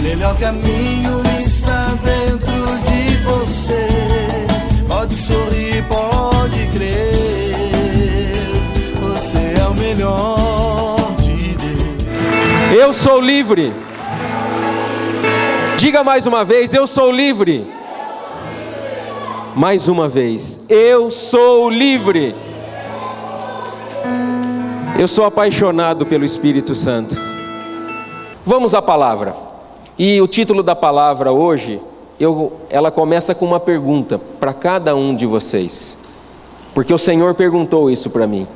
melhor caminho está dentro de você. Pode sorrir, pode crer, você é o melhor de Deus. Eu sou livre. Diga mais uma vez, eu sou livre. Mais uma vez, eu sou livre. Eu sou apaixonado pelo Espírito Santo. Vamos à palavra. E o título da palavra hoje, ela começa com uma pergunta para cada um de vocês. Porque o Senhor perguntou isso para mim.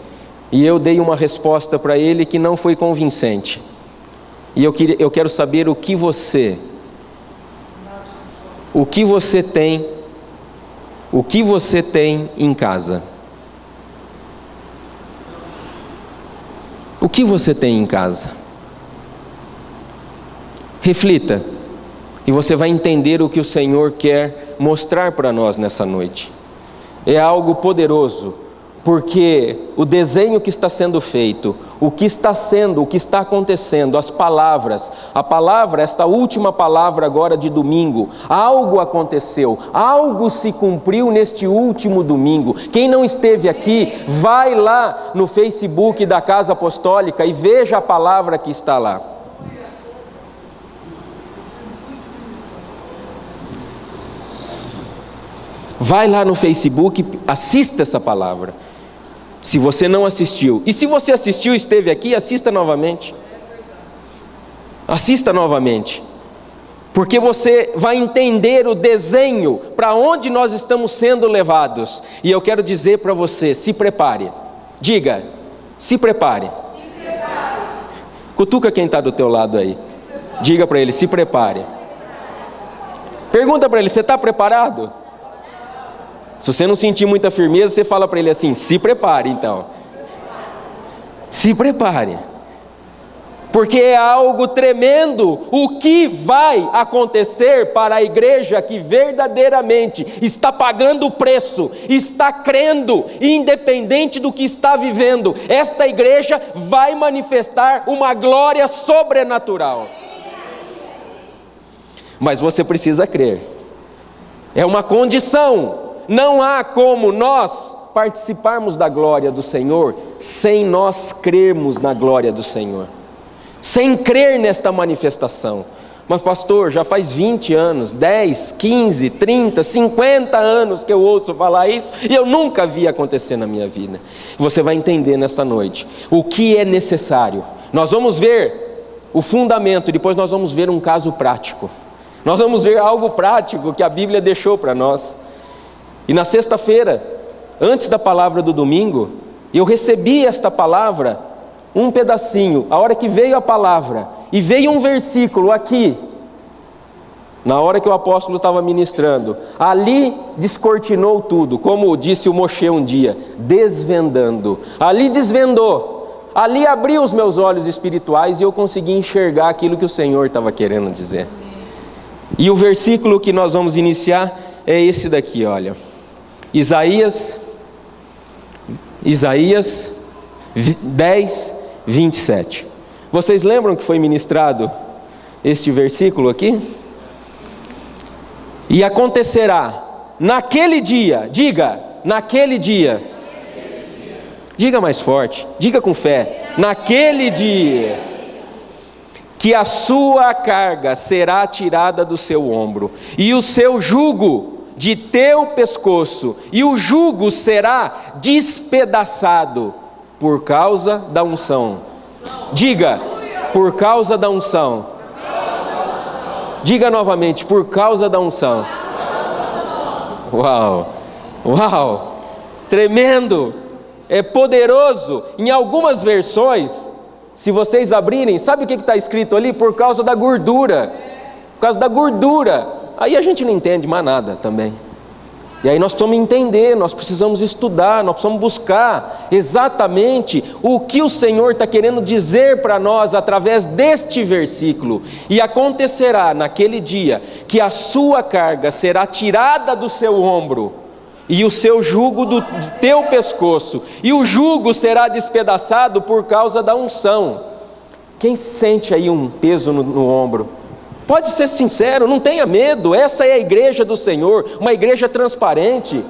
E eu dei uma resposta para Ele que não foi convincente. E eu quero saber o que você tem em casa. O que você tem em casa? Reflita, e você vai entender o que o Senhor quer mostrar para nós nessa noite. É algo poderoso, porque o desenho que está sendo feito, o que está acontecendo, as palavras, a palavra, esta última palavra agora de domingo, algo aconteceu, algo se cumpriu neste último domingo. Quem não esteve aqui, vai lá no Facebook da Casa Apostólica e veja a palavra que está lá. Vai lá no Facebook, assista essa palavra. Se você não assistiu, e se você assistiu e esteve aqui, assista novamente. Assista novamente, porque você vai entender o desenho para onde nós estamos sendo levados. E eu quero dizer para você, se prepare. Diga, se prepare. Cutuca quem está do teu lado aí. Diga para ele, se prepare. Pergunta para ele, você está preparado? Se você não sentir muita firmeza, você fala para ele assim, se prepare então. Se prepare. Porque é algo tremendo o que vai acontecer para a igreja que verdadeiramente está pagando o preço, está crendo, independente do que está vivendo. Esta igreja vai manifestar uma glória sobrenatural. Mas você precisa crer. É uma condição. Não há como nós participarmos da glória do Senhor sem nós crermos na glória do Senhor, sem crer nesta manifestação. Mas pastor, já faz 20 anos, 10, 15, 30, 50 anos que eu ouço falar isso e eu nunca vi acontecer na minha vida. Você vai entender nesta noite o que é necessário. Nós vamos ver o fundamento e depois nós vamos ver um caso prático. Nós vamos ver algo prático que a Bíblia deixou para nós. E na sexta-feira, antes da palavra do domingo, eu recebi esta palavra, um pedacinho, a hora que veio a palavra, e veio um versículo aqui, na hora que o apóstolo estava ministrando, ali descortinou tudo, como disse o Moshe um dia, desvendando, ali desvendou, ali abriu os meus olhos espirituais e eu consegui enxergar aquilo que o Senhor estava querendo dizer. E o versículo que nós vamos iniciar é esse daqui, olha. Isaías 10, 27. Vocês lembram que foi ministrado este versículo aqui? E acontecerá naquele dia, diga, naquele dia. Diga mais forte, diga com fé. Naquele dia, que a sua carga será tirada do seu ombro, e o seu jugo de teu pescoço, e o jugo será despedaçado por causa da unção. Diga, por causa da unção. Diga novamente, por causa da unção. Uau, uau, tremendo, é poderoso. Em algumas versões, se vocês abrirem, sabe o que está escrito ali? Por causa da gordura. Por causa da gordura. Aí a gente não entende mais nada também. E aí nós precisamos entender, nós precisamos estudar, nós precisamos buscar exatamente o que o Senhor está querendo dizer para nós através deste versículo. E acontecerá naquele dia que a sua carga será tirada do seu ombro, e o seu jugo do teu pescoço, e o jugo será despedaçado por causa da unção. Quem sente aí um peso no ombro? Pode ser sincero, não tenha medo. Essa é a igreja do Senhor, uma igreja transparente.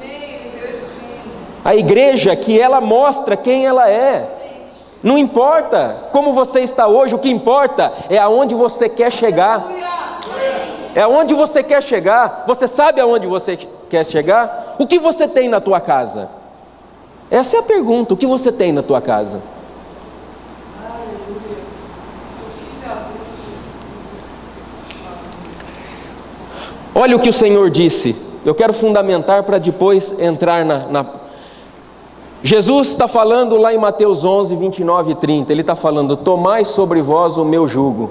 A igreja que ela mostra quem ela é. Não importa como você está hoje, o que importa é aonde você quer chegar. É aonde você quer chegar. Você sabe aonde você quer chegar? O que você tem na tua casa? Essa é a pergunta. O que você tem na tua casa? Olha o que o Senhor disse. Eu quero fundamentar para depois entrar Jesus está falando lá em Mateus 11, 29 e 30. Ele está falando: tomai sobre vós o meu jugo.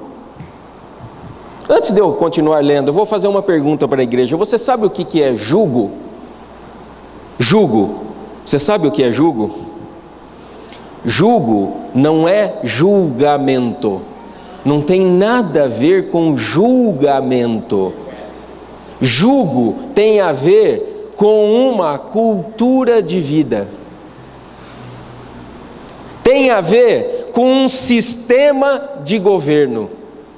Antes de eu continuar lendo, eu vou fazer uma pergunta para a igreja. Você sabe o que é jugo? Jugo. Você sabe o que é jugo? Jugo não é julgamento. Não tem nada a ver com julgamento. Jugo tem a ver com uma cultura de vida. Tem a ver com um sistema de governo.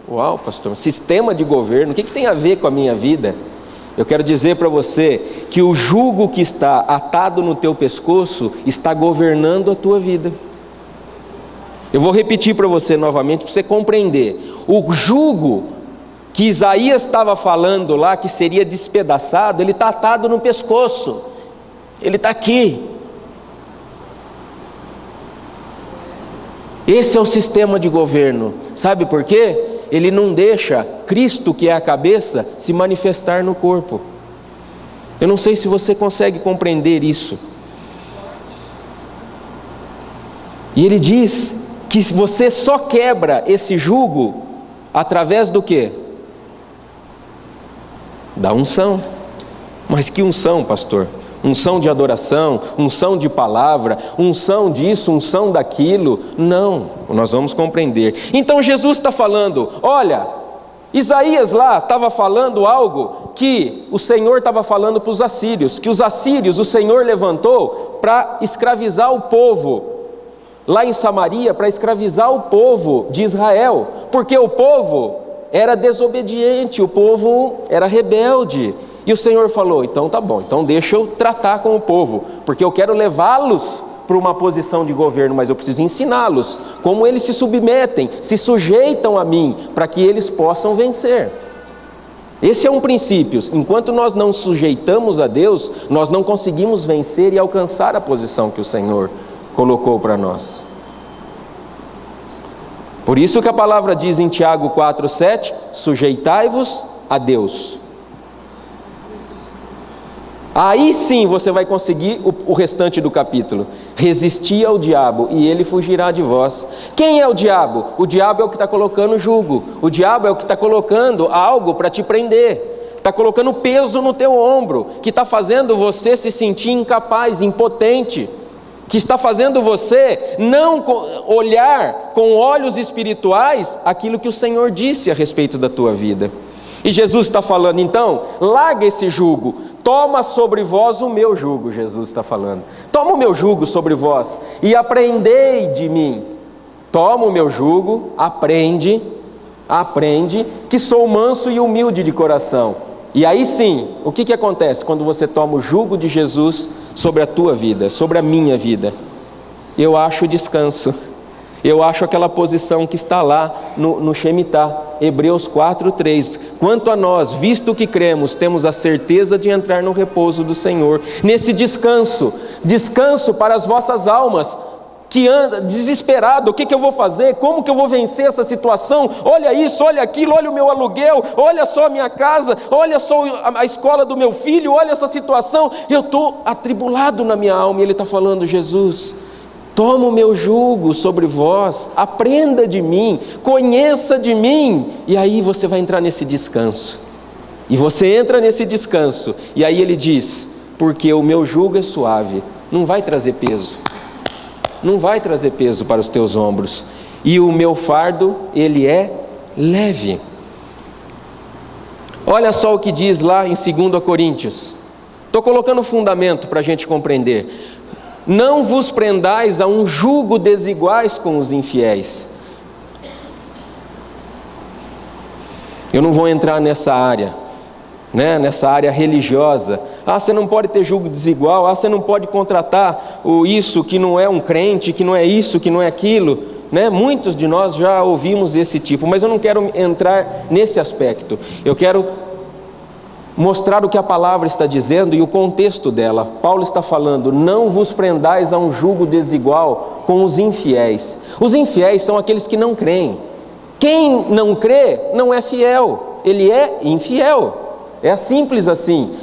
Uau, pastor, sistema de governo, o que tem a ver com a minha vida? Eu quero dizer para você que o jugo que está atado no teu pescoço está governando a tua vida. Eu vou repetir para você novamente, para você compreender. O jugo que Isaías estava falando lá, que seria despedaçado, ele está atado no pescoço. Ele está aqui. Esse é o sistema de governo. Sabe por quê? Ele não deixa Cristo, que é a cabeça, se manifestar no corpo. Eu não sei se você consegue compreender isso. E ele diz que você só quebra esse jugo através do quê? Da unção. Mas que unção, pastor? Unção de adoração, unção de palavra, unção disso, unção daquilo. Não, nós vamos compreender. Então Jesus está falando, olha, Isaías lá estava falando algo que o Senhor estava falando para os assírios, que os assírios o Senhor levantou para escravizar o povo, lá em Samaria, para escravizar o povo de Israel, porque o povo era desobediente, o povo era rebelde. E o Senhor falou, então tá bom, então deixa eu tratar com o povo, porque eu quero levá-los para uma posição de governo, mas eu preciso ensiná-los como eles se submetem, se sujeitam a mim, para que eles possam vencer. Esse é um princípio. Enquanto nós não sujeitamos a Deus, nós não conseguimos vencer e alcançar a posição que o Senhor colocou para nós. Por isso que a palavra diz em Tiago 4,7, sujeitai-vos a Deus. Aí sim você vai conseguir o restante do capítulo. Resistir ao diabo e ele fugirá de vós. Quem é o diabo? O diabo é o que está colocando jugo. O diabo é o que está colocando algo para te prender. Está colocando peso no teu ombro, que está fazendo você se sentir incapaz, impotente, que está fazendo você não olhar com olhos espirituais aquilo que o Senhor disse a respeito da tua vida. E Jesus está falando, então, larga esse jugo, toma sobre vós o meu jugo, Jesus está falando. Toma o meu jugo sobre vós e aprendei de mim. Toma o meu jugo, aprende, que sou manso e humilde de coração. E aí sim, o que acontece quando você toma o jugo de Jesus sobre a tua vida, sobre a minha vida? Eu acho descanso. Eu acho aquela posição que está lá no Shemitah, Hebreus 4:3. Quanto a nós, visto que cremos, temos a certeza de entrar no repouso do Senhor. Nesse descanso para as vossas almas, que anda desesperado, o que eu vou fazer? Como que eu vou vencer essa situação? Olha isso, olha aquilo, olha o meu aluguel, olha só a minha casa, olha só a escola do meu filho, olha essa situação. Eu estou atribulado na minha alma. E ele está falando, Jesus, toma o meu jugo sobre vós, aprenda de mim, conheça de mim, e aí você vai entrar nesse descanso. E você entra nesse descanso, e aí ele diz, porque o meu jugo é suave, não vai trazer peso, não vai trazer peso para os teus ombros, e o meu fardo, ele é leve. Olha só o que diz lá em 2 Coríntios, estou colocando fundamento para a gente compreender. Não vos prendais a um jugo desiguais com os infiéis. Eu não vou entrar nessa área, nessa área religiosa. Você não pode ter jugo desigual. Você não pode contratar isso que não é um crente, que não é isso, que não é aquilo. Muitos de nós já ouvimos esse tipo, mas eu não quero entrar nesse aspecto. Eu quero mostrar o que a palavra está dizendo e o contexto dela. Paulo está falando: não vos prendais a um jugo desigual com os infiéis. Os infiéis são aqueles que não creem. Quem não crê não é fiel, ele é infiel. É simples assim.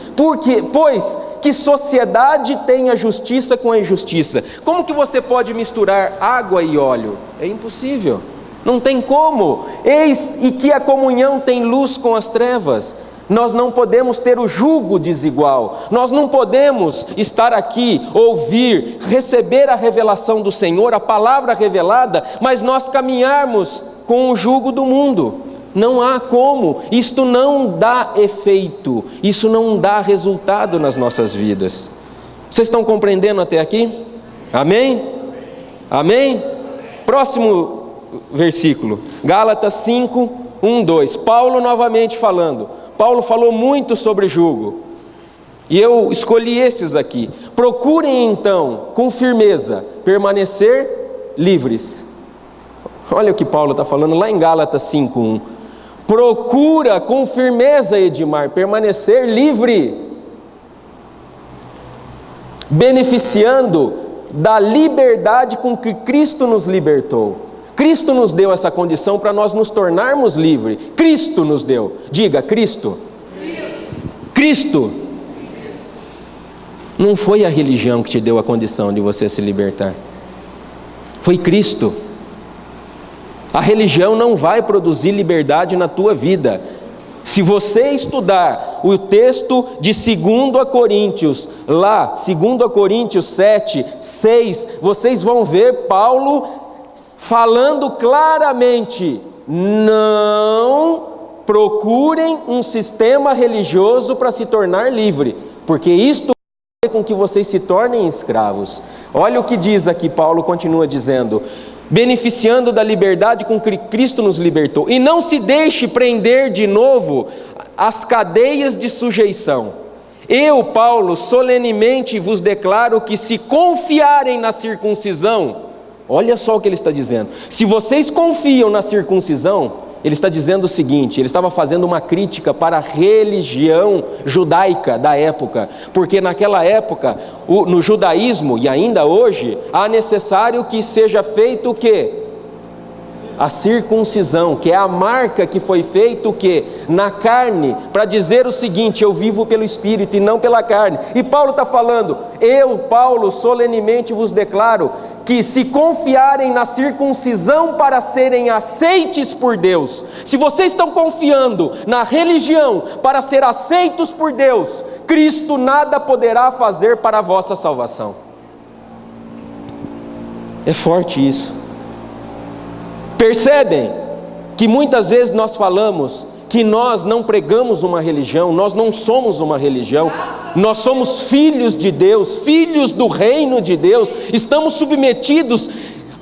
Pois que sociedade tem a justiça com a injustiça? Como que você pode misturar água e óleo? É impossível, não tem como. Eis e que a comunhão tem luz com as trevas. Nós não podemos ter o jugo desigual. Nós não podemos estar aqui, ouvir, receber a revelação do Senhor, a palavra revelada, mas nós caminharmos com o jugo do mundo. Não há como. Isto não dá efeito, isso não dá resultado nas nossas vidas. Vocês estão compreendendo até aqui? Amém? Amém? Próximo versículo, Gálatas 5, 1, 2. Paulo novamente falando. Paulo falou muito sobre jugo, e eu escolhi esses aqui. Procurem então, com firmeza, permanecer livres. Olha o que Paulo está falando lá em Gálatas 5:1. Procura com firmeza, Edmar, permanecer livre, beneficiando da liberdade com que Cristo nos libertou. Cristo nos deu essa condição para nós nos tornarmos livres. Cristo nos deu. Diga, Cristo. Cristo. Não foi a religião que te deu a condição de você se libertar. Foi Cristo. A religião não vai produzir liberdade na tua vida. Se você estudar o texto de 2 Coríntios, lá, 2 Coríntios 7, 6, vocês vão ver Paulo falando claramente: não procurem um sistema religioso para se tornar livre, porque isto vai fazer com que vocês se tornem escravos. Olha o que diz aqui, Paulo continua dizendo: beneficiando da liberdade com que Cristo nos libertou, e não se deixe prender de novo as cadeias de sujeição. Eu, Paulo, solenemente vos declaro que se confiarem na circuncisão, olha só o que ele está dizendo. Se vocês confiam na circuncisão, ele está dizendo o seguinte, ele estava fazendo uma crítica para a religião judaica da época, porque naquela época, no judaísmo, e ainda hoje, há necessário que seja feito o quê? A circuncisão, que é a marca que foi feita o quê? Na carne, para dizer o seguinte: eu vivo pelo Espírito e não pela carne. E Paulo está falando: eu, Paulo, solenemente vos declaro que se confiarem na circuncisão para serem aceites por Deus, se vocês estão confiando na religião para ser aceitos por Deus, Cristo nada poderá fazer para a vossa salvação. É forte isso. Percebem que muitas vezes nós falamos que nós não pregamos uma religião, nós não somos uma religião, nós somos filhos de Deus, filhos do reino de Deus, estamos submetidos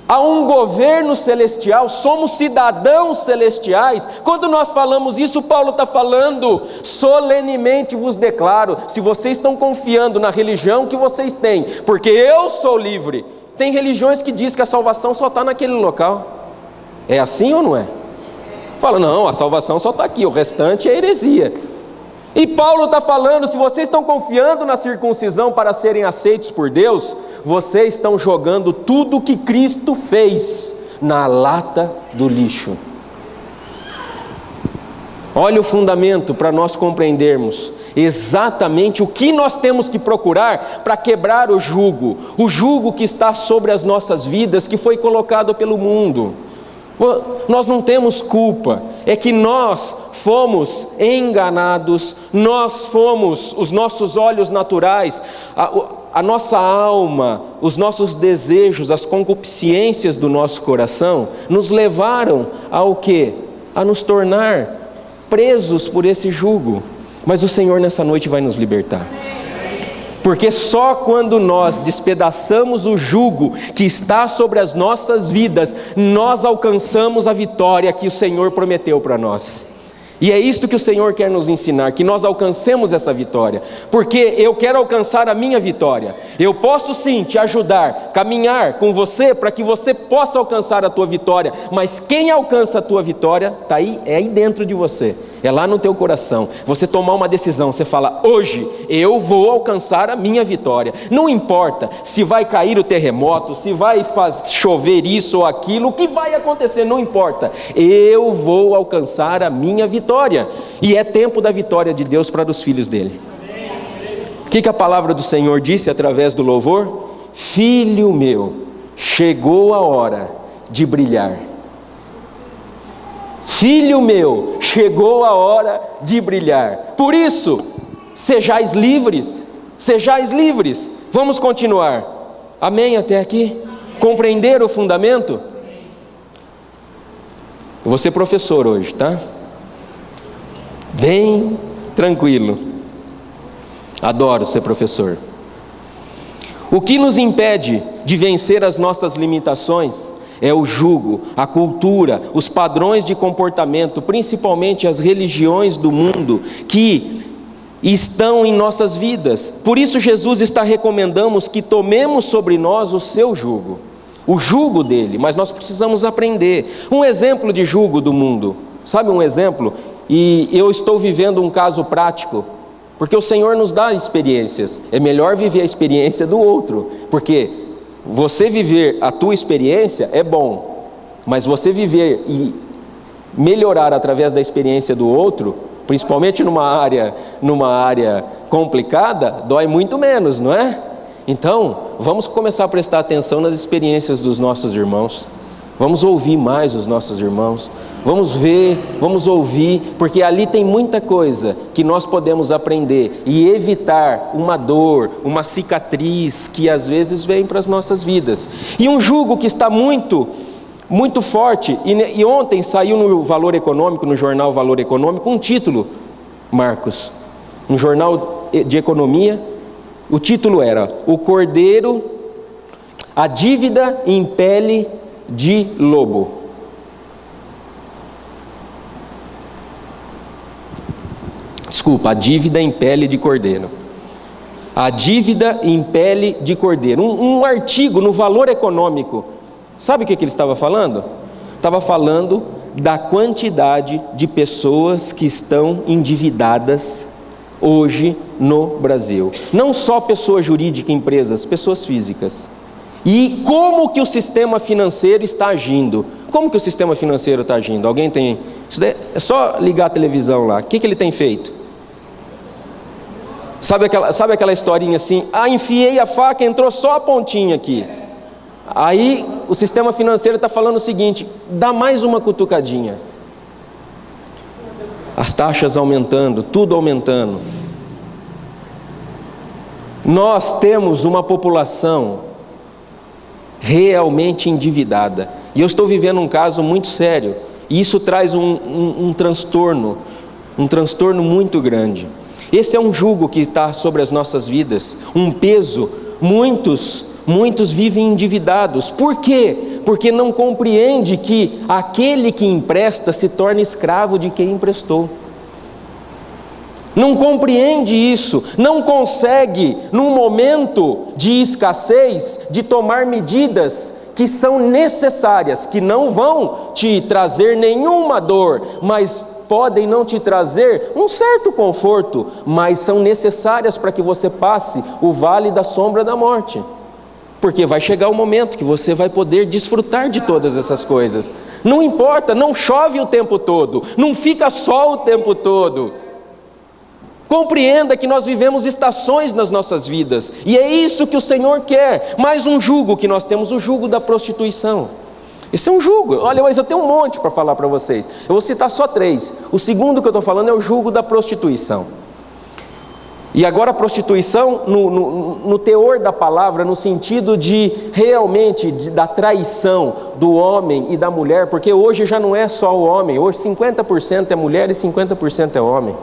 a um governo celestial, somos cidadãos celestiais. Quando nós falamos isso, Paulo está falando: solenemente vos declaro, se vocês estão confiando na religião que vocês têm, porque eu sou livre. Tem religiões que dizem que a salvação só está naquele local. É assim ou não é? Fala, não, a salvação só está aqui, o restante é heresia. E Paulo está falando: se vocês estão confiando na circuncisão para serem aceitos por Deus, vocês estão jogando tudo o que Cristo fez na lata do lixo. Olha o fundamento para nós compreendermos exatamente o que nós temos que procurar para quebrar o jugo que está sobre as nossas vidas, que foi colocado pelo mundo. Nós não temos culpa, é que nós fomos enganados, os nossos olhos naturais, a nossa alma, os nossos desejos, as concupiscências do nosso coração nos levaram ao quê? A nos tornar presos por esse jugo. Mas o Senhor nessa noite vai nos libertar. Porque só quando nós despedaçamos o jugo que está sobre as nossas vidas, nós alcançamos a vitória que o Senhor prometeu para nós. E é isto que o Senhor quer nos ensinar, que nós alcancemos essa vitória, porque eu quero alcançar a minha vitória. Eu posso sim te ajudar, caminhar com você para que você possa alcançar a tua vitória, mas quem alcança a tua vitória está aí, é aí dentro de você, é lá no teu coração. Você tomar uma decisão, você fala: hoje eu vou alcançar a minha vitória. Não importa se vai cair o terremoto, se vai chover isso ou aquilo, o que vai acontecer, não importa. Eu vou alcançar a minha vitória. E é tempo da vitória de Deus para os filhos dele. O que a palavra do Senhor disse através do louvor? Filho meu, chegou a hora de brilhar. Filho meu, chegou a hora de brilhar. Por isso, sejais livres, sejais livres. Vamos continuar. Amém até aqui? Compreender o fundamento? Eu vou ser professor hoje, tá? Bem tranquilo. Adoro ser professor. O que nos impede de vencer as nossas limitações é o jugo, a cultura, os padrões de comportamento, principalmente as religiões do mundo que estão em nossas vidas. Por isso Jesus está recomendando que tomemos sobre nós o seu jugo, o jugo dele, mas nós precisamos aprender. Um exemplo de jugo do mundo, sabe um exemplo? E eu estou vivendo um caso prático, porque o Senhor nos dá experiências. É melhor viver a experiência do outro, porque você viver a tua experiência é bom, mas você viver e melhorar através da experiência do outro, principalmente numa área complicada, dói muito menos, não é? Então, vamos começar a prestar atenção nas experiências dos nossos irmãos. Vamos ouvir mais os nossos irmãos, vamos ver, vamos ouvir, porque ali tem muita coisa que nós podemos aprender e evitar uma dor, uma cicatriz que às vezes vem para as nossas vidas. E um jugo que está muito forte, e ontem saiu no Valor Econômico, no jornal Valor Econômico, um título, Marcos, um jornal de economia, o título era: O Cordeiro, a dívida em pele de lobo. Desculpa, a dívida em pele de cordeiro. A dívida em pele de cordeiro. Um artigo no Valor Econômico. Sabe o que ele estava falando? Estava falando da quantidade de pessoas que estão endividadas hoje no Brasil. Não só pessoa jurídica, empresas, pessoas físicas. E como que o sistema financeiro está agindo? Como que o sistema financeiro está agindo? Alguém tem? É só ligar a televisão lá. O que ele tem feito? Sabe aquela historinha assim? Enfiei a faca, entrou só a pontinha aqui. Aí o sistema financeiro está falando o seguinte: dá mais uma cutucadinha. As taxas aumentando, tudo aumentando. Nós temos uma população realmente endividada, e eu estou vivendo um caso muito sério, e isso traz um transtorno muito grande. Esse é um jugo que está sobre as nossas vidas, um peso. Muitos vivem endividados. Por quê? Porque não compreende que aquele que empresta se torna escravo de quem emprestou. Não compreende isso, não consegue, num momento de escassez, de tomar medidas que são necessárias, que não vão te trazer nenhuma dor, mas podem não te trazer um certo conforto, mas são necessárias para que você passe o vale da sombra da morte. Porque vai chegar o momento que você vai poder desfrutar de todas essas coisas. Não importa, não chove o tempo todo, não fica sol o tempo todo. Compreenda que nós vivemos estações nas nossas vidas, e é isso que o Senhor quer. Mais um jugo que nós temos, o jugo da prostituição. Esse é um jugo. Olha, mas eu tenho um monte para falar para vocês. Eu vou citar só 3. O segundo que eu estou falando é o jugo da prostituição. E agora a prostituição no teor da palavra, no sentido de realmente da traição do homem e da mulher, porque hoje já não é só o homem, hoje 50% é mulher e 50% é homem.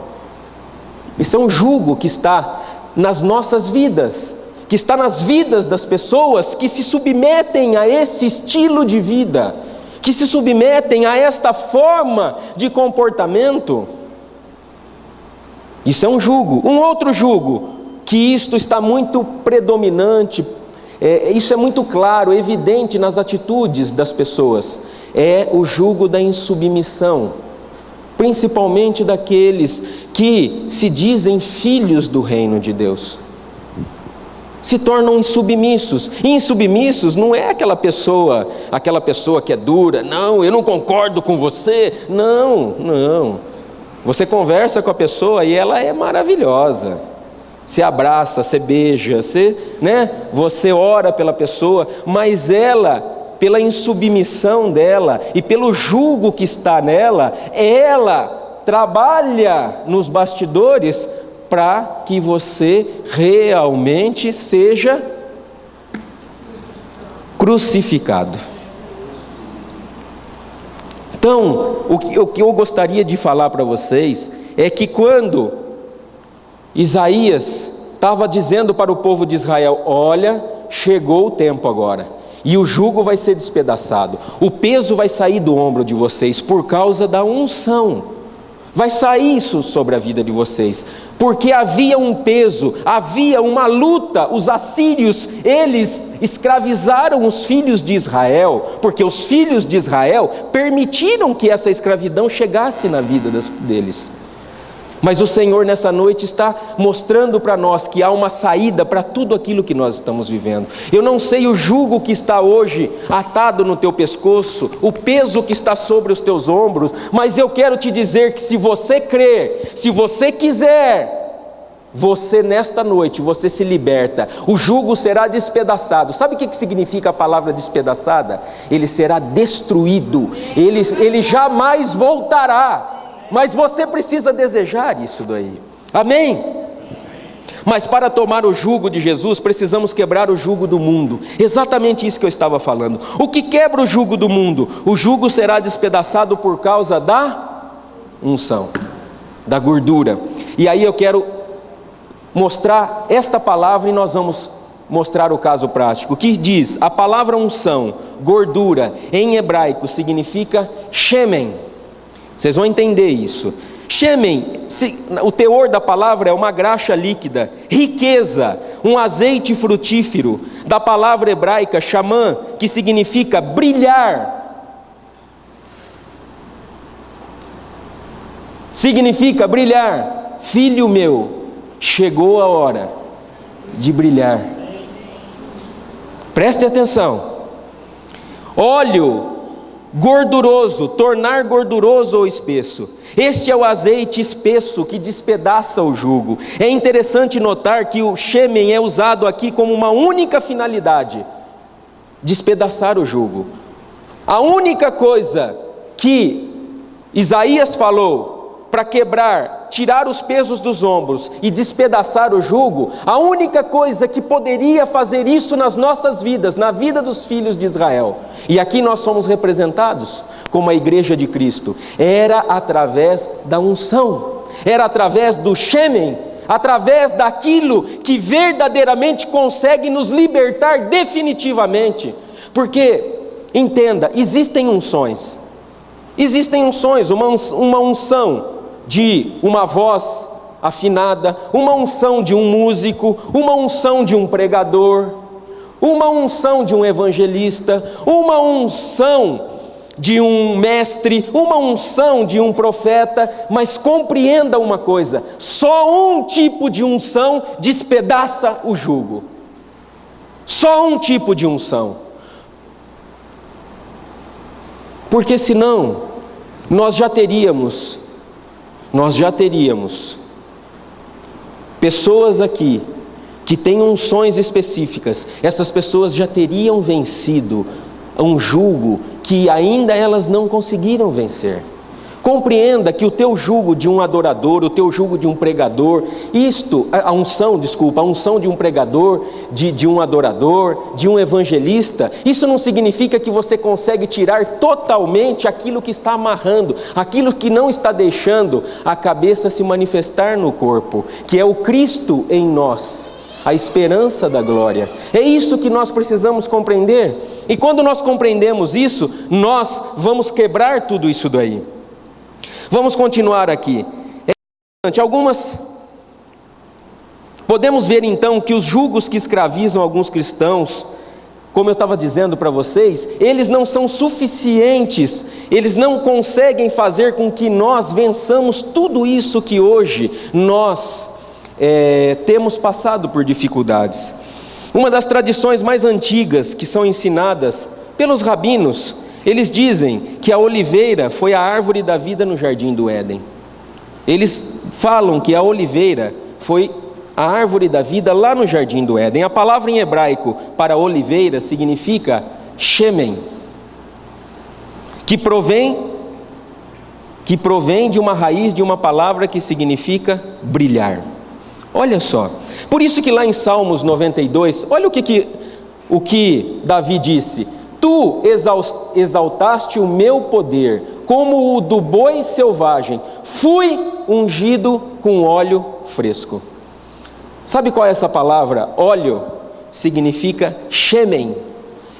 Isso é um jugo que está nas nossas vidas, que está nas vidas das pessoas que se submetem a esse estilo de vida, que se submetem a esta forma de comportamento. Isso é um jugo. Um outro jugo, que isto está muito predominante, isso é muito claro, evidente nas atitudes das pessoas, é o jugo da insubmissão, principalmente daqueles que se dizem filhos do reino de Deus. Se tornam insubmissos. E insubmissos não é aquela pessoa que é dura, não, eu não concordo com você, não. Você conversa com a pessoa e ela é maravilhosa. Você abraça, você beija, você ora pela pessoa, mas ela, pela insubmissão dela e pelo jugo que está nela, ela trabalha nos bastidores para que você realmente seja crucificado. Então, o que eu gostaria de falar para vocês é que quando Isaías estava dizendo para o povo de Israel: olha, chegou o tempo agora, e o jugo vai ser despedaçado, o peso vai sair do ombro de vocês por causa da unção. Vai sair isso sobre a vida de vocês, porque havia um peso, havia uma luta. Os assírios, eles escravizaram os filhos de Israel, porque os filhos de Israel permitiram que essa escravidão chegasse na vida deles. Mas o Senhor nessa noite está mostrando para nós que há uma saída para tudo aquilo que nós estamos vivendo. Eu não sei o jugo que está hoje atado no teu pescoço, o peso que está sobre os teus ombros, mas eu quero te dizer que se você crer, se você quiser, você nesta noite, você se liberta, o jugo será despedaçado. Sabe o que significa a palavra despedaçada? Ele será destruído, ele jamais voltará. Mas você precisa desejar isso daí, amém? Mas para tomar o jugo de Jesus, precisamos quebrar o jugo do mundo. Exatamente isso que eu estava falando. O que quebra o jugo do mundo? O jugo será despedaçado por causa da unção, da gordura. E aí eu quero mostrar esta palavra e nós vamos mostrar o caso prático. Que diz, a palavra unção, gordura, em hebraico significa shemen. Vocês vão entender isso. Shemen, o teor da palavra é uma graxa líquida, riqueza, um azeite frutífero, da palavra hebraica shamã, que significa brilhar. Significa brilhar. Filho meu, chegou a hora de brilhar. Preste atenção. Óleo gorduroso, tornar gorduroso ou espesso. Este é o azeite espesso que despedaça o jugo. É interessante notar que o shemen é usado aqui como uma única finalidade: despedaçar o jugo. A única coisa que Isaías falou para quebrar, tirar os pesos dos ombros e despedaçar o jugo, a única coisa que poderia fazer isso nas nossas vidas, na vida dos filhos de Israel, e aqui nós somos representados como a igreja de Cristo, era através da unção, era através do shemen, através daquilo que verdadeiramente consegue nos libertar definitivamente. Porque, entenda, existem unções, uma unção de uma voz afinada, uma unção de um músico, uma unção de um pregador, uma unção de um evangelista, uma unção de um mestre, uma unção de um profeta. Mas compreenda uma coisa: só um tipo de unção despedaça o jugo, só um tipo de unção, porque senão nós já teríamos pessoas aqui que têm unções específicas. Essas pessoas já teriam vencido um jugo que ainda elas não conseguiram vencer. Compreenda que o teu jugo de um adorador, o teu jugo de um pregador, a unção de um pregador, de um adorador, de um evangelista, isso não significa que você consegue tirar totalmente aquilo que está amarrando, aquilo que não está deixando a cabeça se manifestar no corpo, que é o Cristo em nós, a esperança da glória. É isso que nós precisamos compreender. E quando nós compreendemos isso, nós vamos quebrar tudo isso daí. Vamos continuar aqui. É interessante, algumas Podemos ver então que os julgos que escravizam alguns cristãos, como eu estava dizendo para vocês, eles não são suficientes, eles não conseguem fazer com que nós vençamos tudo isso que hoje nós temos passado por dificuldades. Uma das tradições mais antigas que são ensinadas pelos rabinos, eles dizem que a oliveira foi a árvore da vida no jardim do Éden. Eles falam que a oliveira foi a árvore da vida lá no jardim do Éden. A palavra em hebraico para oliveira significa shemen, que provém de uma raiz de uma palavra que significa brilhar. Olha só, por isso que lá em Salmos 92, olha o que Davi disse: tu exaltaste o meu poder, como o do boi selvagem, fui ungido com óleo fresco. Sabe qual é essa palavra? Óleo significa shemen.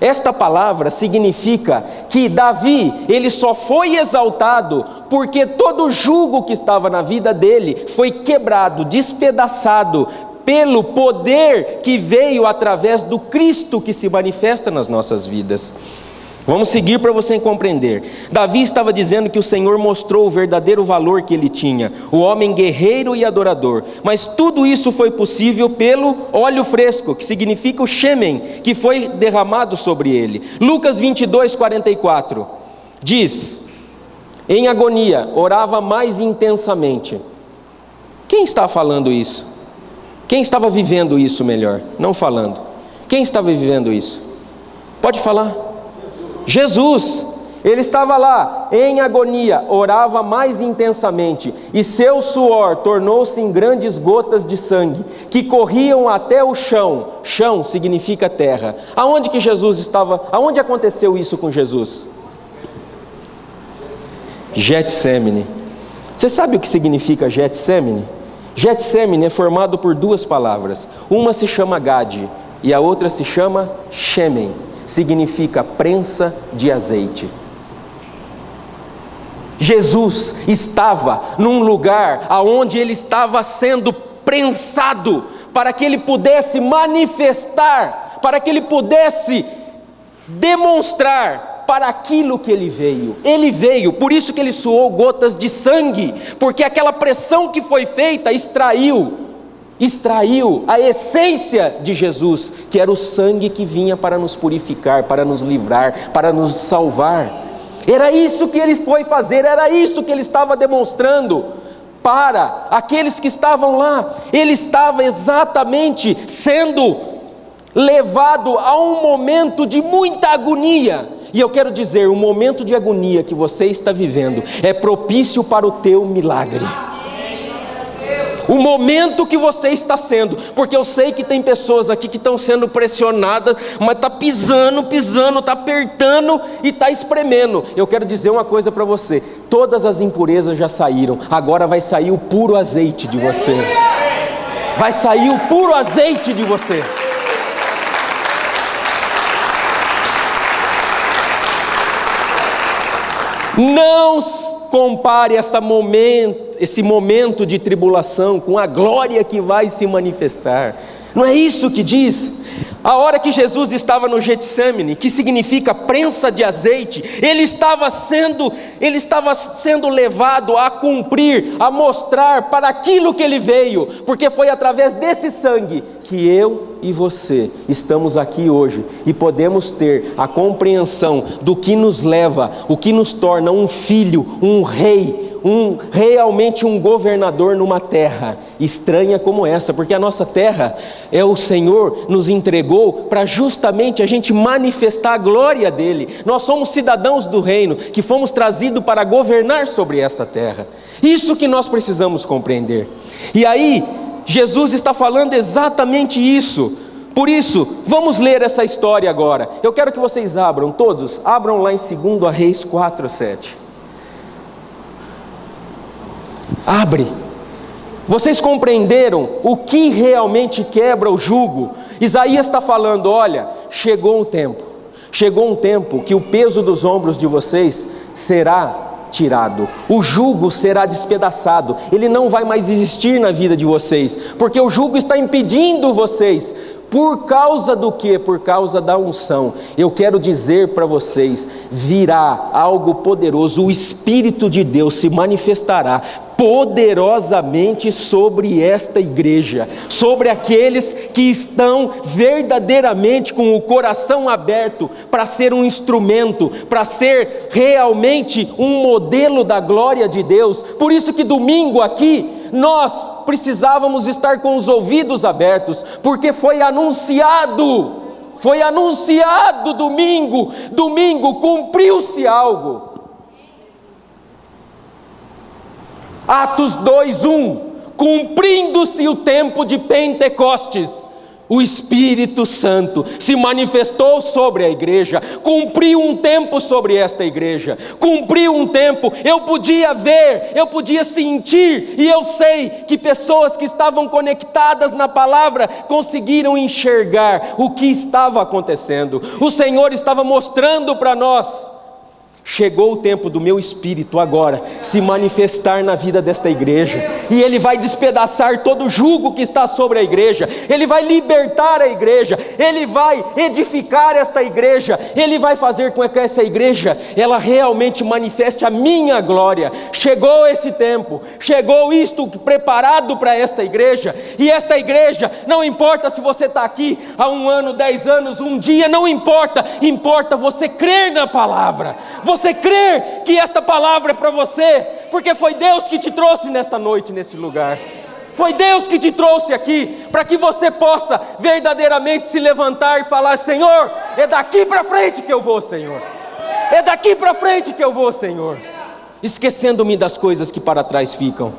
Esta palavra significa que Davi, ele só foi exaltado porque todo o jugo que estava na vida dele foi quebrado, despedaçado pelo poder que veio através do Cristo que se manifesta nas nossas vidas. Vamos seguir para você compreender. Davi estava dizendo que o Senhor mostrou o verdadeiro valor que ele tinha, o homem guerreiro e adorador. Mas tudo isso foi possível pelo óleo fresco, que significa o shemen, que foi derramado sobre ele. Lucas 22, 44 diz: em agonia orava mais intensamente. Quem está falando isso? Quem estava vivendo isso melhor? Não falando. Quem estava vivendo isso? Pode falar. Jesus, ele estava lá em agonia, orava mais intensamente, e seu suor tornou-se em grandes gotas de sangue, que corriam até o chão. Chão significa terra. Aonde que Jesus estava? Aonde aconteceu isso com Jesus? Getsemane. Você sabe o que significa Getsemane? Getsemane é formado por duas palavras. Uma se chama Gad e a outra se chama Shemen. Significa prensa de azeite. Jesus estava num lugar aonde ele estava sendo prensado para que ele pudesse manifestar, para que ele pudesse demonstrar para aquilo que ele veio. Ele veio, por isso que ele suou gotas de sangue, porque aquela pressão que foi feita extraiu a essência de Jesus, que era o sangue que vinha para nos purificar, para nos livrar, para nos salvar. Era isso que ele foi fazer, era isso que ele estava demonstrando para aqueles que estavam lá. Ele estava exatamente sendo levado a um momento de muita agonia. E eu quero dizer, o momento de agonia que você está vivendo é propício para o teu milagre. O momento que você está sendo, porque eu sei que tem pessoas aqui que estão sendo pressionadas, mas está pisando, está apertando e está espremendo. Eu quero dizer uma coisa para você: todas as impurezas já saíram, agora vai sair o puro azeite de você. Vai sair o puro azeite de você. Não compare esse momento de tribulação com a glória que vai se manifestar. Não é isso que diz? A hora que Jesus estava no Getsemane, que significa prensa de azeite, ele estava sendo levado a cumprir, a mostrar para aquilo que ele veio, porque foi através desse sangue que eu e você estamos aqui hoje e podemos ter a compreensão do que nos leva, o que nos torna um filho, um rei, realmente um governador numa terra estranha como essa, porque a nossa terra o Senhor nos entregou para justamente a gente manifestar a glória dele. Nós somos cidadãos do reino, que fomos trazidos para governar sobre essa terra. Isso que nós precisamos compreender. E aí Jesus está falando exatamente isso. Por isso, vamos ler essa história agora. Eu quero que vocês abram lá em 2 Reis 4:7. Abre. Vocês compreenderam o que realmente quebra o jugo? Isaías está falando: olha, chegou um tempo que o peso dos ombros de vocês será tirado, o jugo será despedaçado, ele não vai mais existir na vida de vocês, porque o jugo está impedindo vocês. Por causa do quê? Por causa da unção. Eu quero dizer para vocês, virá algo poderoso, o Espírito de Deus se manifestará poderosamente sobre esta igreja, sobre aqueles que estão verdadeiramente com o coração aberto para ser um instrumento, para ser realmente um modelo da glória de Deus. Por isso que domingo aqui, nós precisávamos estar com os ouvidos abertos, porque foi anunciado domingo cumpriu-se algo. Atos 2:1, cumprindo-se o tempo de Pentecostes, o Espírito Santo se manifestou sobre a igreja, cumpriu um tempo sobre esta igreja, cumpriu um tempo. Eu podia ver, eu podia sentir, e eu sei que pessoas que estavam conectadas na palavra conseguiram enxergar o que estava acontecendo. O Senhor estava mostrando para nós: chegou o tempo do meu Espírito agora se manifestar na vida desta igreja, e Ele vai despedaçar todo o jugo que está sobre a igreja, Ele vai libertar a igreja, Ele vai edificar esta igreja, Ele vai fazer com que essa igreja, ela realmente manifeste a minha glória. Chegou esse tempo, chegou isto preparado para esta igreja, e esta igreja, não importa se você está aqui há 1 ano, 10 anos, um dia, não importa, importa você crer na palavra, você crer que esta palavra é para você, porque foi Deus que te trouxe nesta noite, nesse lugar. Foi Deus que te trouxe aqui, para que você possa verdadeiramente se levantar e falar: Senhor, é daqui para frente que eu vou, Senhor. É daqui para frente que eu vou, Senhor. Esquecendo-me das coisas que para trás ficam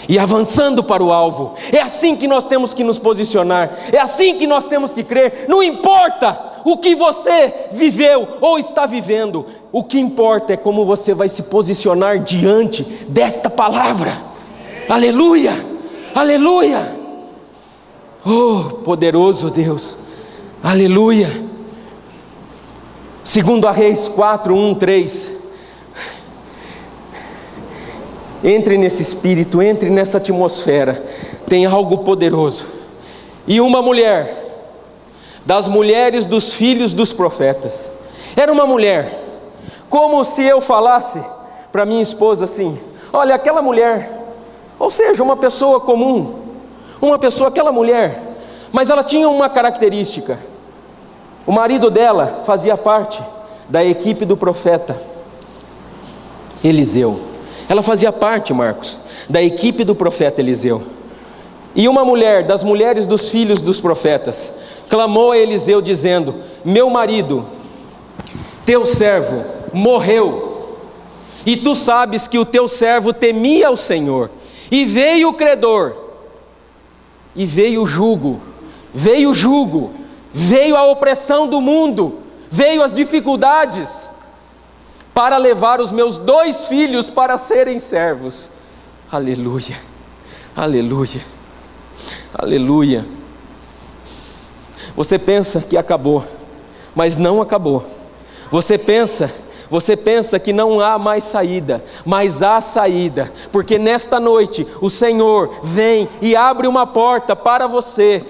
e avançando para o alvo. É assim que nós temos que nos posicionar, é assim que nós temos que crer. Não importa o que você viveu ou está vivendo, o que importa é como você vai se posicionar diante desta palavra. Aleluia, aleluia. Oh, poderoso Deus, aleluia. 2 Reis 4:1-3. Entre nesse espírito, entre nessa atmosfera, tem algo poderoso. E uma mulher, das mulheres dos filhos dos profetas, era uma mulher, como se eu falasse para minha esposa assim: olha, aquela mulher, ou seja, uma pessoa comum, aquela mulher, mas ela tinha uma característica: o marido dela fazia parte da equipe do profeta Eliseu. Ela fazia parte, Marcos, da equipe do profeta Eliseu. E uma mulher, das mulheres dos filhos dos profetas, clamou a Eliseu dizendo: meu marido, teu servo, morreu, e tu sabes que o teu servo temia o Senhor, e veio o credor, e veio o jugo, veio a opressão do mundo, veio as dificuldades, para levar os meus 2 filhos para serem servos. Aleluia, aleluia, aleluia. Você pensa que acabou, mas não acabou. Você pensa que não há mais saída, mas há saída, porque nesta noite o Senhor vem e abre uma porta para você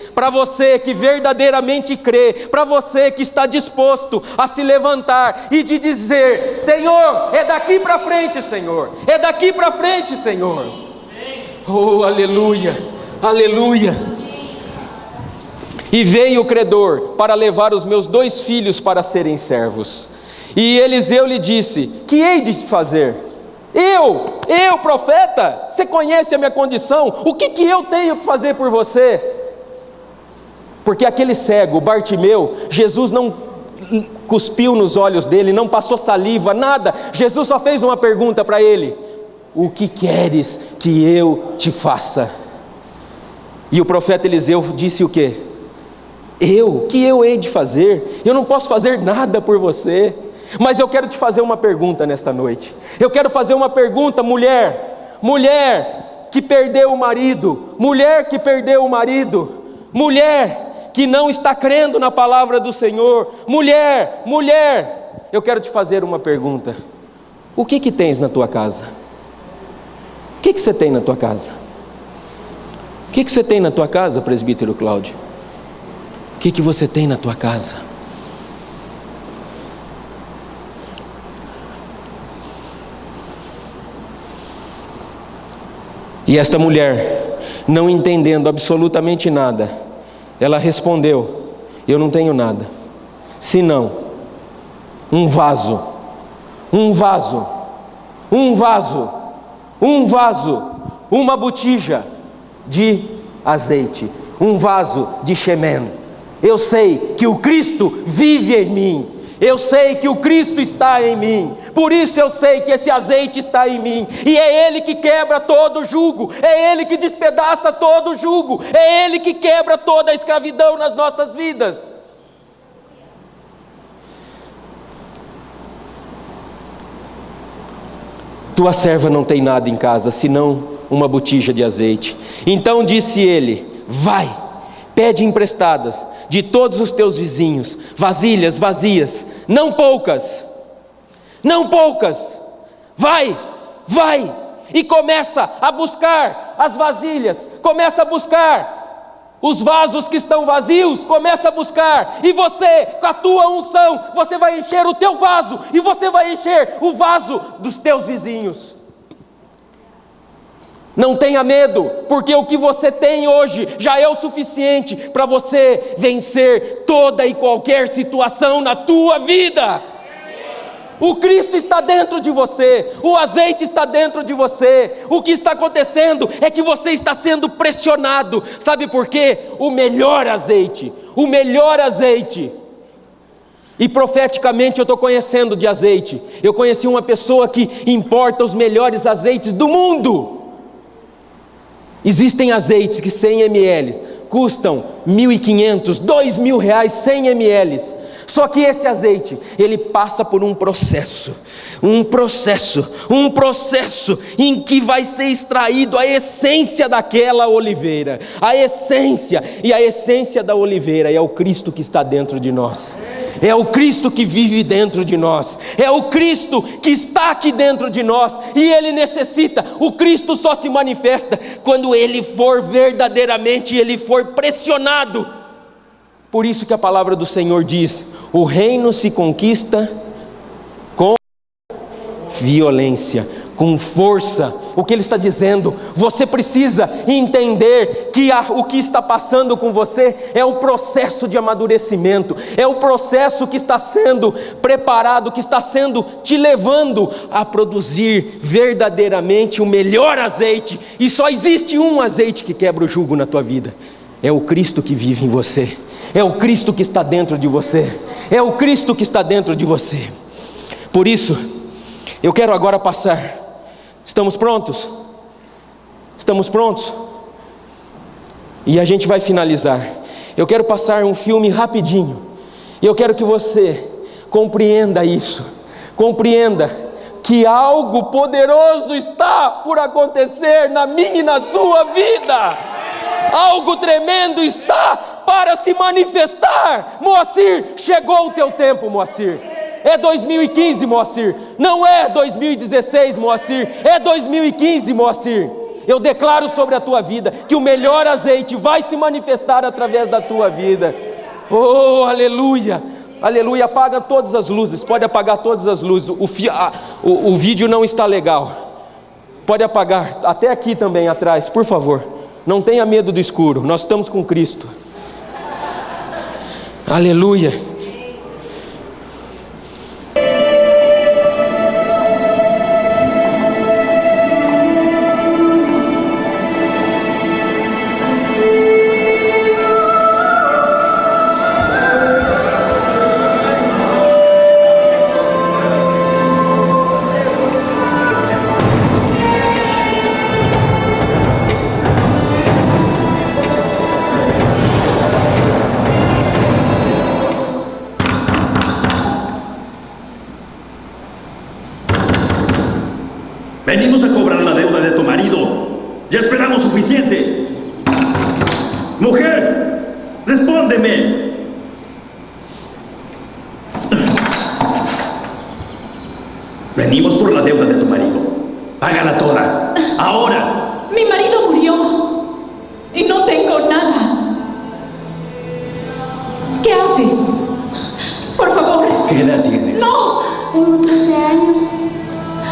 que verdadeiramente crê, para você que está disposto a se levantar e de dizer: Senhor, é daqui para frente, Senhor, é daqui para frente, Senhor. Oh, aleluia, aleluia. E veio o credor para levar os meus 2 filhos para serem servos. E Eliseu lhe disse: que hei de fazer? Eu, profeta, você conhece a minha condição, o que eu tenho que fazer por você? Porque aquele cego, Bartimeu, Jesus não cuspiu nos olhos dele, não passou saliva, nada. Jesus só fez uma pergunta para ele: o que queres que eu te faça? E o profeta Eliseu disse o quê? O que eu hei de fazer? Eu não posso fazer nada por você. Mas eu quero te fazer uma pergunta nesta noite. Eu quero fazer uma pergunta, mulher que perdeu o marido, mulher que não está crendo na palavra do Senhor, mulher, eu quero te fazer uma pergunta: O que tens na tua casa? O que você tem na tua casa? O que você tem na tua casa, presbítero Cláudio? O que você tem na tua casa? E esta mulher, não entendendo absolutamente nada, ela respondeu: eu não tenho nada, senão um vaso, uma botija de azeite, um vaso de Shemen. Eu sei que o Cristo vive em mim, eu sei que o Cristo está em mim, por isso eu sei que esse azeite está em mim, e é Ele que quebra todo o jugo, é Ele que despedaça todo o jugo, é Ele que quebra toda a escravidão nas nossas vidas. Tua serva não tem nada em casa, senão uma botija de azeite. Então disse ele: vai, pede emprestadas de todos os teus vizinhos vasilhas vazias, não poucas, vai, e começa a buscar as vasilhas, começa a buscar os vasos que estão vazios, começa a buscar, e você, com a tua unção, você vai encher o teu vaso, e você vai encher o vaso dos teus vizinhos. Não tenha medo, porque o que você tem hoje já é o suficiente para você vencer toda e qualquer situação na tua vida. O Cristo está dentro de você, o azeite está dentro de você. O que está acontecendo é que você está sendo pressionado. Sabe por quê? O melhor azeite. E profeticamente eu estou conhecendo de azeite. Eu conheci uma pessoa que importa os melhores azeites do mundo. Existem azeites que 100 ml custam R$1.500, R$2.000, 100 ml. Só que esse azeite, ele passa por um processo em que vai ser extraído a essência daquela oliveira, a essência da oliveira é o Cristo que está dentro de nós, é o Cristo que vive dentro de nós, é o Cristo que está aqui dentro de nós, e Ele necessita, o Cristo só se manifesta quando Ele for verdadeiramente, Ele for pressionado. Por isso que a palavra do Senhor diz: o reino se conquista com violência, com força. O que Ele está dizendo? Você precisa entender que o que está passando com você é o processo de amadurecimento, é o processo que está sendo preparado, que está sendo te levando a produzir verdadeiramente o melhor azeite. E só existe um azeite que quebra o jugo na tua vida: é o Cristo que vive em você. É o Cristo que está dentro de você. É o Cristo que está dentro de você. Por isso, eu quero agora passar. Estamos prontos? Estamos prontos? E a gente vai finalizar. Eu quero passar um filme rapidinho. E eu quero que você compreenda isso. Compreenda que algo poderoso está por acontecer na minha e na sua vida. Algo tremendo está para se manifestar. Moacir, chegou o teu tempo, Moacir. É 2015, Moacir. Não é 2016, Moacir. É 2015, Moacir. Eu declaro sobre a tua vida que o melhor azeite vai se manifestar através da tua vida. Oh, aleluia. Aleluia. Apaga todas as luzes. Pode apagar todas as luzes. O vídeo não está legal. Pode apagar. Até aqui também atrás, por favor. Não tenha medo do escuro. Nós estamos com Cristo. Aleluia. Venimos a cobrar la deuda de tu marido. Ya esperamos suficiente. Mujer, respóndeme. Venimos por la deuda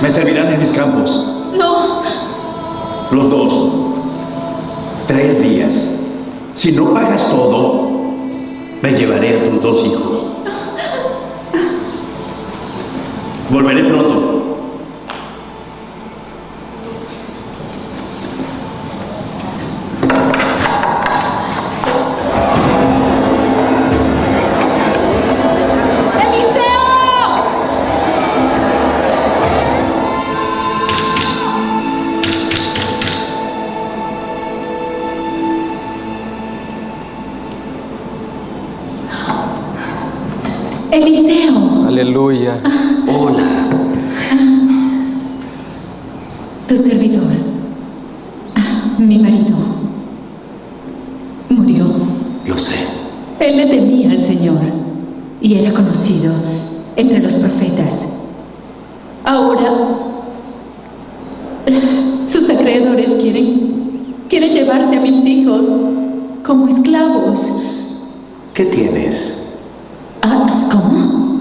Me servirán en mis campos. No. Los dos. 3 días. Si no pagas todo, me llevaré a tus 2 hijos. Volveré pronto. Eliseo. Aleluya. Hola. Tu servidor, mi marido, murió. Lo sé. Él le temía al Señor y era conocido entre los profetas. Ahora, sus acreedores quieren llevarse a mis hijos como esclavos. ¿Qué tienes? ¿Cómo?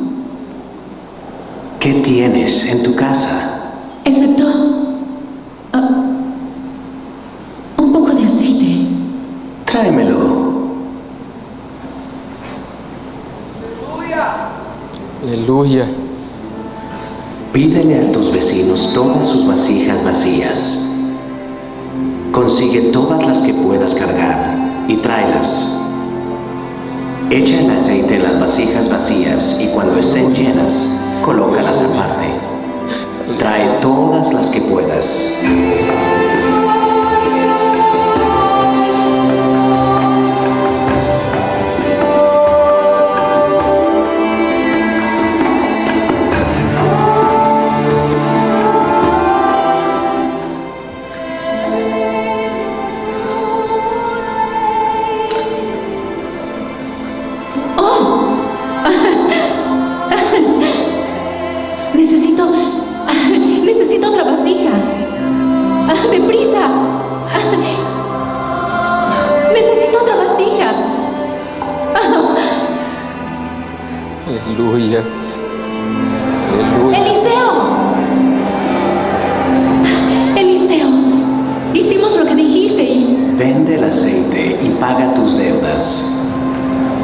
¿Qué tienes en tu casa? Excepto un poco de aceite. Tráemelo. Aleluya. Pídele a tus vecinos todas sus vasijas vacías. Consigue todas las que puedas cargar y tráelas. Echa el aceite en las vasijas vacías y cuando estén llenas, colócalas aparte. Trae todas las que puedas. Necesito otra vasija. ¡Deprisa! Necesito otra vasija. Aleluya. Aleluya. Eliseo, hicimos lo que dijiste y... Vende el aceite y paga tus deudas.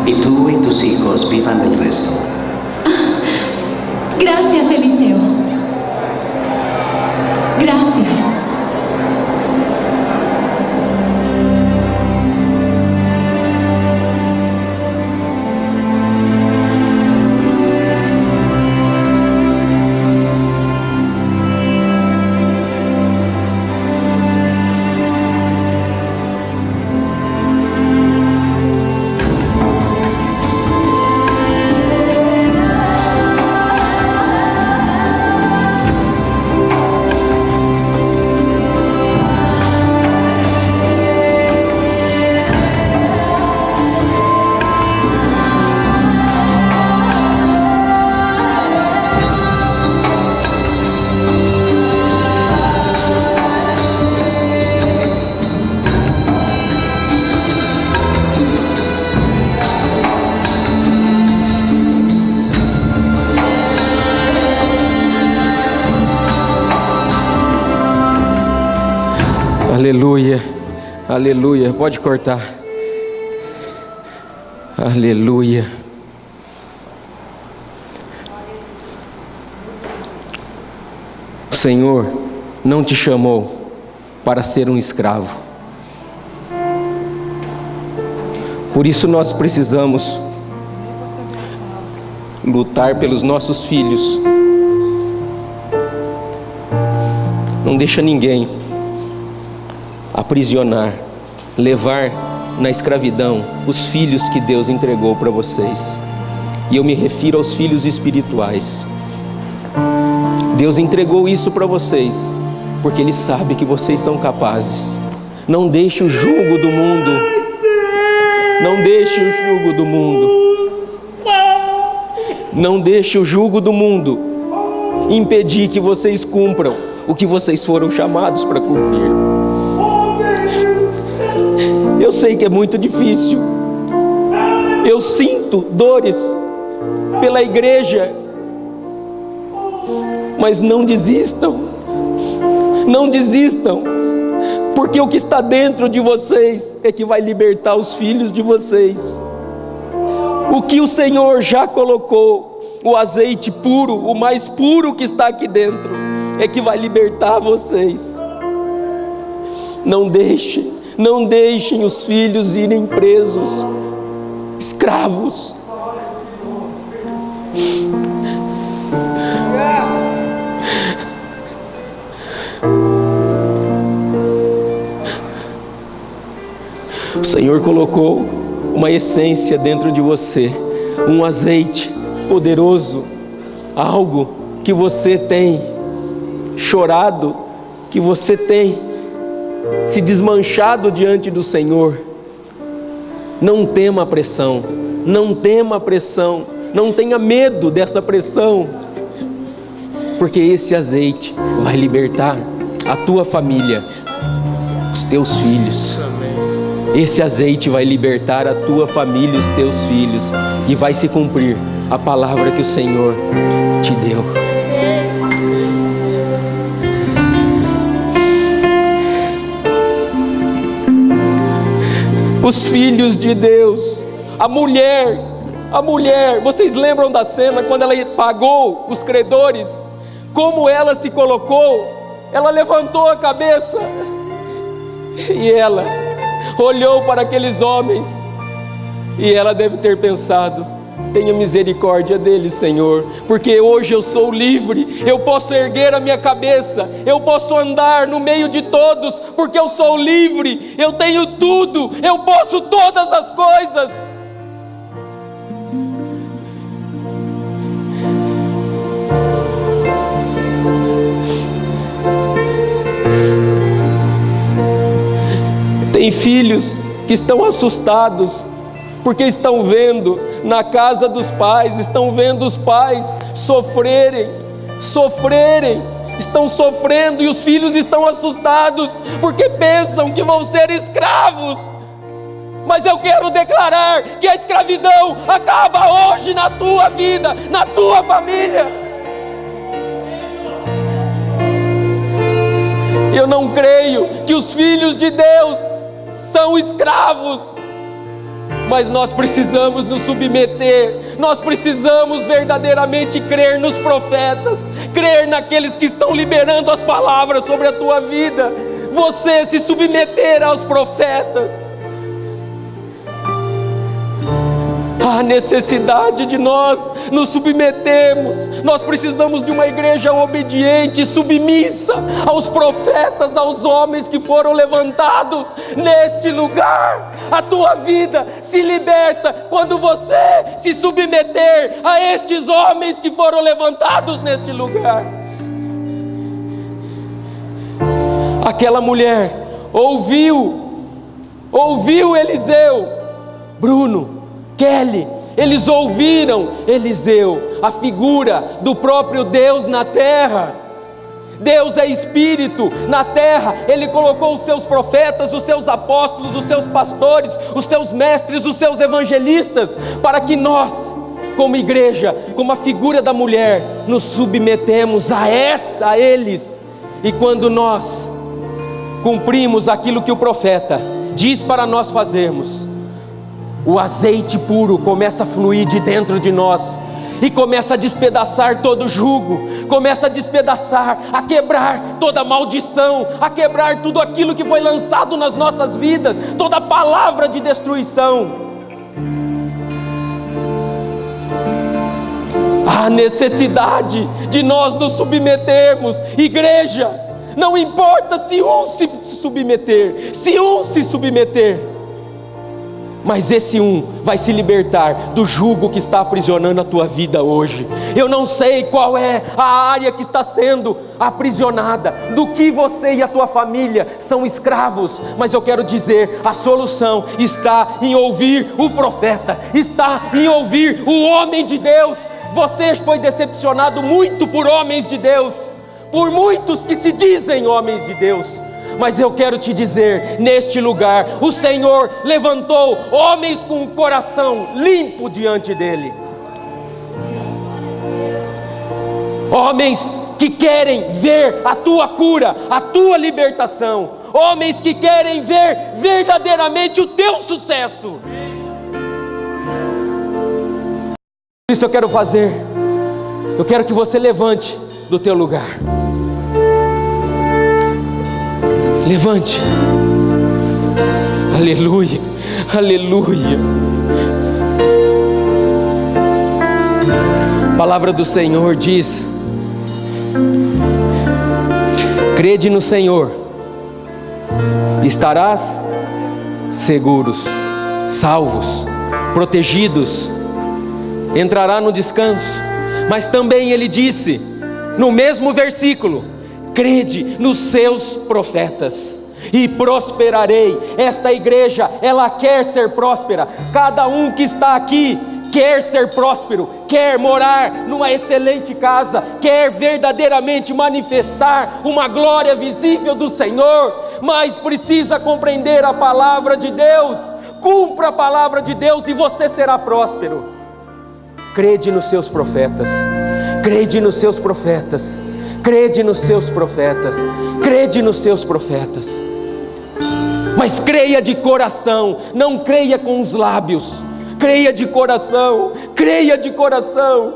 Y tú y tus hijos vivan del resto. Gracias, Eliseo. Gracias. Aleluia, aleluia, pode cortar. Aleluia. O Senhor não te chamou para ser um escravo. Por isso nós precisamos lutar pelos nossos filhos. Não deixa ninguém aprisionar, levar na escravidão os filhos que Deus entregou para vocês. E eu me refiro aos filhos espirituais. Deus entregou isso para vocês porque Ele sabe que vocês são capazes. Não deixe o jugo do mundo. Não deixe o jugo do mundo. Não deixe o jugo do mundo impedir que vocês cumpram o que vocês foram chamados para cumprir. Eu sei que é muito difícil. Eu sinto dores pela igreja. Mas não desistam, não desistam, porque o que está dentro de vocês é que vai libertar os filhos de vocês. O que o Senhor já colocou, o azeite puro, o mais puro que está aqui dentro, é que vai libertar vocês. Não deixem os filhos irem presos, escravos. O Senhor colocou uma essência dentro de você, um azeite poderoso, algo que você tem chorado, que você tem se desmanchado diante do Senhor. Não tema a pressão, não tema a pressão, não tenha medo dessa pressão, porque esse azeite vai libertar a tua família, os teus filhos. Esse azeite vai libertar a tua família e os teus filhos, e vai se cumprir a palavra que o Senhor te deu. Os filhos de Deus, a mulher, vocês lembram da cena quando ela pagou os credores? Como ela se colocou? Ela levantou a cabeça e ela olhou para aqueles homens, e ela deve ter pensado: tenha misericórdia deles, Senhor, porque hoje eu sou livre, eu posso erguer a minha cabeça, eu posso andar no meio de todos, porque eu sou livre, eu tenho tudo, eu posso todas as coisas. Tem filhos que estão assustados, porque estão vendo na casa dos pais, estão vendo os pais sofrerem, estão sofrendo, e os filhos estão assustados, porque pensam que vão ser escravos. Mas eu quero declarar que a escravidão acaba hoje na tua vida, na tua família. Eu não creio que os filhos de Deus são escravos, mas nós precisamos nos submeter, nós precisamos verdadeiramente crer nos profetas, crer naqueles que estão liberando as palavras sobre a tua vida. Você se submeter aos profetas. A necessidade de nós nos submetermos. Nós precisamos de uma igreja obediente, submissa aos profetas, aos homens que foram levantados neste lugar. A tua vida se liberta quando você se submeter a estes homens que foram levantados neste lugar. Aquela mulher ouviu Eliseu, Bruno, Kelly, eles ouviram Eliseu, a figura do próprio Deus na terra. Deus é Espírito, na terra Ele colocou os seus profetas, os seus apóstolos, os seus pastores, os seus mestres, os seus evangelistas, para que nós, como igreja, como a figura da mulher, nos submetemos a eles. E quando nós cumprimos aquilo que o profeta diz para nós fazermos, o azeite puro começa a fluir de dentro de nós, e começa a despedaçar todo jugo, começa a despedaçar, a quebrar toda maldição, a quebrar tudo aquilo que foi lançado nas nossas vidas, toda palavra de destruição. A necessidade de nós nos submetermos, igreja, não importa se um se submeter, mas esse um vai se libertar do jugo que está aprisionando a tua vida hoje. Eu não sei qual é a área que está sendo aprisionada, do que você e a tua família são escravos, mas eu quero dizer, a solução está em ouvir o profeta, está em ouvir o homem de Deus. Você foi decepcionado muito por homens de Deus, por muitos que se dizem homens de Deus, mas eu quero te dizer, neste lugar, o Senhor levantou homens com o coração limpo diante dele. Homens que querem ver a tua cura, a tua libertação, homens que querem ver verdadeiramente o teu sucesso. Por isso eu quero que você levante do teu lugar. Levante. Aleluia, aleluia. A palavra do Senhor diz: crede no Senhor, estarás seguros, salvos, protegidos, entrará no descanso. Mas também ele disse, no mesmo versículo: crede nos seus profetas e prosperarei. Esta igreja, ela quer ser próspera. Cada um que está aqui quer ser próspero, quer morar numa excelente casa, quer verdadeiramente manifestar uma glória visível do Senhor, mas precisa compreender a palavra de Deus. Cumpra a palavra de Deus e você será próspero. Crede nos seus profetas, crede nos seus profetas, crede nos seus profetas, crede nos seus profetas. Mas creia de coração, não creia com os lábios. Creia de coração, creia de coração.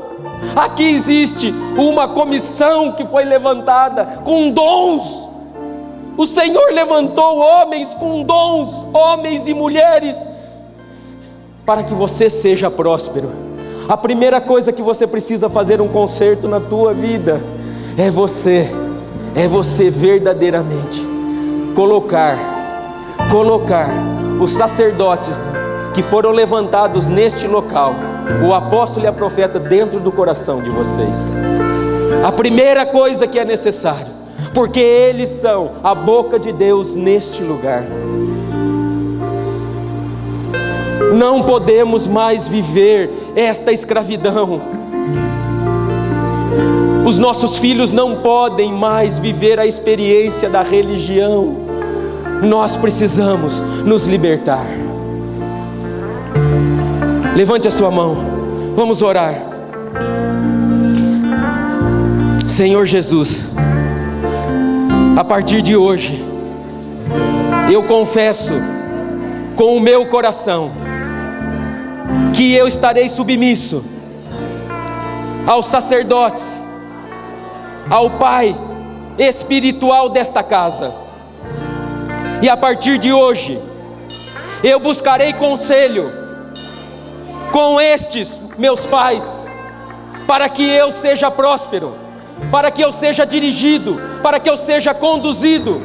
Aqui existe uma comissão que foi levantada com dons. O Senhor levantou homens com dons, homens e mulheres, para que você seja próspero. A primeira coisa que você precisa fazer um conserto na tua vida é você verdadeiramente colocar os sacerdotes que foram levantados neste local, o apóstolo e a profeta, dentro do coração de vocês. A primeira coisa que é necessário, porque eles são a boca de Deus neste lugar. Não podemos mais viver esta escravidão. Os nossos filhos não podem mais viver a experiência da religião. Nós precisamos nos libertar. Levante a sua mão, vamos orar. Senhor Jesus, a partir de hoje, eu confesso com o meu coração que eu estarei submisso aos sacerdotes, ao Pai espiritual desta casa. E a partir de hoje, eu buscarei conselho com estes meus pais, para que eu seja próspero, para que eu seja dirigido, para que eu seja conduzido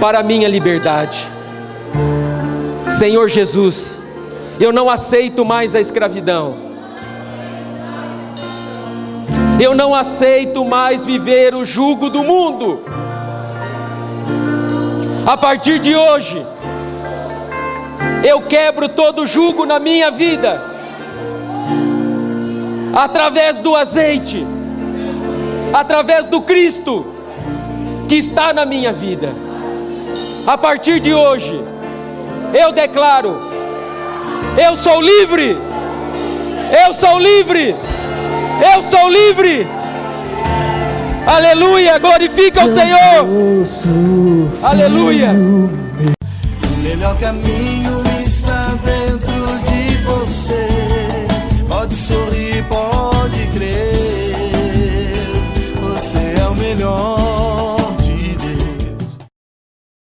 para a minha liberdade. Senhor Jesus, eu não aceito mais a escravidão. Eu não aceito mais viver o jugo do mundo. A partir de hoje, eu quebro todo jugo na minha vida, através do azeite, através do Cristo que está na minha vida. A partir de hoje, eu declaro: eu sou livre, eu sou livre, eu sou livre. Aleluia, glorifica o Senhor. Aleluia. O melhor caminho está dentro de você. Pode sorrir, pode crer. Você é o melhor.